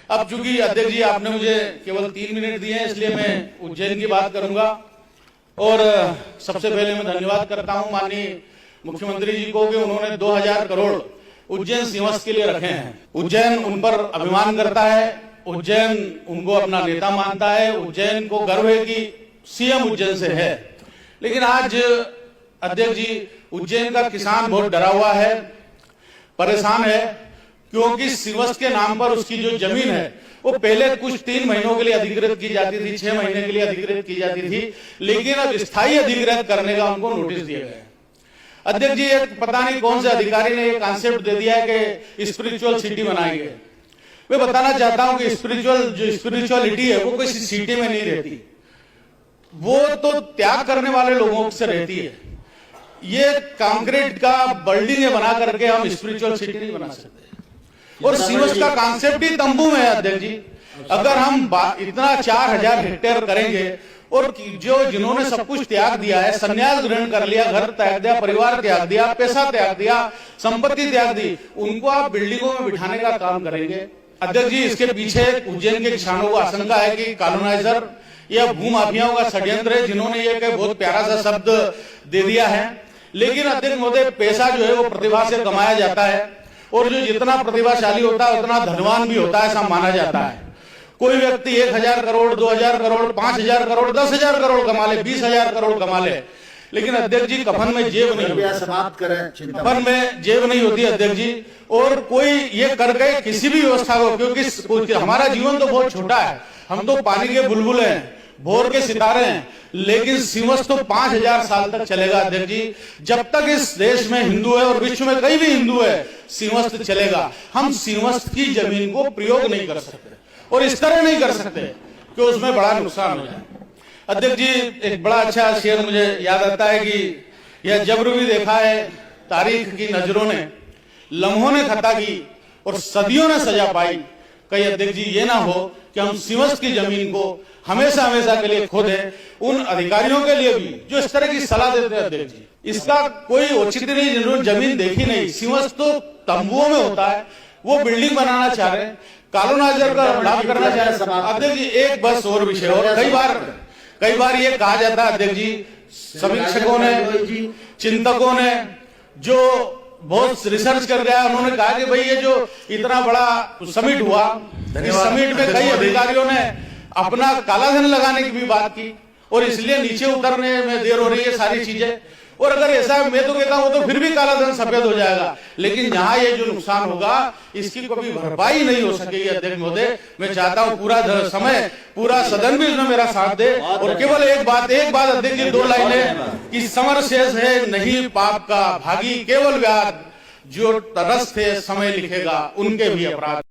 अब चूंकि अध्यक्ष जी आपने मुझे केवल 3 मिनट दिए हैं, इसलिए मैं उज्जैन की बात करूंगा। और सबसे पहले मैं धन्यवाद करता हूं माननीय मुख्यमंत्री जी को कि उन्होंने 2000 करोड़ उज्जैन सीमस के लिए रखे हैं। उज्जैन उन पर अभिमान करता है, उज्जैन उनको अपना नेता मानता है, उज्जैन को गर्व है कि सीएम उज्जैन से है। लेकिन आज अध्यक्ष जी, उज्जैन का किसान बहुत डरा हुआ है, परेशान है, क्योंकि सीमस के नाम पर उसकी जो जमीन है वो पहले कुछ 3 महीनों के लिए अधिकृत की जाती थी, 6 महीने के लिए अधिकृत की जाती थी, लेकिन अब स्थायी अधिकृत करने का उनको नोटिस दिया गया। अध्यक्ष जी, एक पता नहीं कौन से अधिकारी ने एक कॉन्सेप्ट दे दिया है कि स्पिरिचुअल सिटी बनाएंगे। मैं बताना चाहता हूं कि स्पिरिचुअलिटी है वो किसी सिटी में नहीं रहती, वो तो त्याग करने वाले लोगों से रहती है। ये कंक्रीट का बिल्डिंग बना करके हम स्पिरिचुअल सिटी नहीं बना सकते। और सीमस का कॉन्सेप्ट ही तंबू में है अध्यक्ष जी। अगर हम इतना 4000 हेक्टेयर करेंगे और जो जिन्होंने सब कुछ त्याग दिया है, संन्यास ग्रहण कर लिया, घर त्याग दिया, परिवार त्याग दिया, पैसा त्याग दिया, संपत्ति त्याग दी, उनको आप बिल्डिंगों में बिठाने का काम करेंगे। अध्यक्ष जी, इसके पीछे उज्जैन के किसानों को आशंका है कि कॉलोनाइजर या भूमाफियाओं का षड्यंत्र है, जिन्होंने ये बहुत प्यारा सा शब्द दे दिया है। लेकिन अध्यक्ष महोदय, पैसा जो है वो प्रतिभा से कमाया जाता है, और जो जितना प्रतिभाशाली होता है उतना धनवान भी होता है, ऐसा माना जाता है। कोई व्यक्ति 1000 करोड़, 2000 करोड़, 5000 करोड़, 10,000 करोड़ कमा ले, 20,000 करोड़ कमा ले, लेकिन अध्यक्ष जी कफन में जेब नहीं होती। समाप्त करें, कफन में जेब नहीं होती अध्यक्ष जी। और कोई ये कर गए किसी भी व्यवस्था को, क्योंकि हमारा जीवन तो बहुत छोटा है, हम तो पानी के बुलबुल हैं, भोर के सितारे हैं, लेकिन सीमस तो 5000 साल तक चलेगा अध्यक्ष जी। जब तक इस देश में हिंदू है और विश्व में कहीं भी हिंदू है, सीमस चलेगा। हम सीमस की जमीन को प्रयोग नहीं कर सकते, और इस तरह नहीं कर सकते कि उसमें बड़ा नुकसान हो जाए। अध्यक्ष जी, एक बड़ा अच्छा शेर मुझे याद आता है कि यह जबर भी देखा है तारीख की नजरों ने, लम्हों ने खता की और सदियों ने सजा पाई। कहीं अध्यक्ष जी ये ना हो कि हम सीमस की जमीन को हमेशा हमेशा के लिए खो दें। उन अधिकारियों के लिए भी जो इस तरह की सलाह देते हैं अध्यक्ष जी, इसका कोई औचित्य नहीं, जिन्होंने जमीन देखी नहीं। सीमस तो तंबुओं में होता है, वो बिल्डिंग बनाना चाह रहे हैं, कॉलोनाइजर का लाभ करना चाह रहे हैं। अध्यक्ष जी, एक बस और विषय, और कई बार ये कहा जाता है अध्यक्ष जी, समीक्षकों ने, चिंतकों ने जो बहुत रिसर्च कर गया, उन्होंने कहा कि भाई ये जो इतना बड़ा समिट हुआ, इस समिट में कई अधिकारियों ने अपना काला धन लगाने की भी बात की, और इसलिए नीचे उतरने में देर हो रही है सारी चीजें। और अगर ऐसा मैं तो कहता हूं तो फिर भी काला धन सफेद हो जाएगा, लेकिन यहाँ ये जो नुकसान होगा इसकी कभी भरपाई नहीं हो सकेगी। अध्यक्ष महोदय, मैं चाहता हूं पूरा सदन भी इसमें मेरा साथ दे। और केवल एक बात अध्यक्ष जी, 2 लाइनें कि समर शेष है नहीं पाप का भागी, केवल व्याध जो तरस थे समय लिखेगा उनके भी अपराध।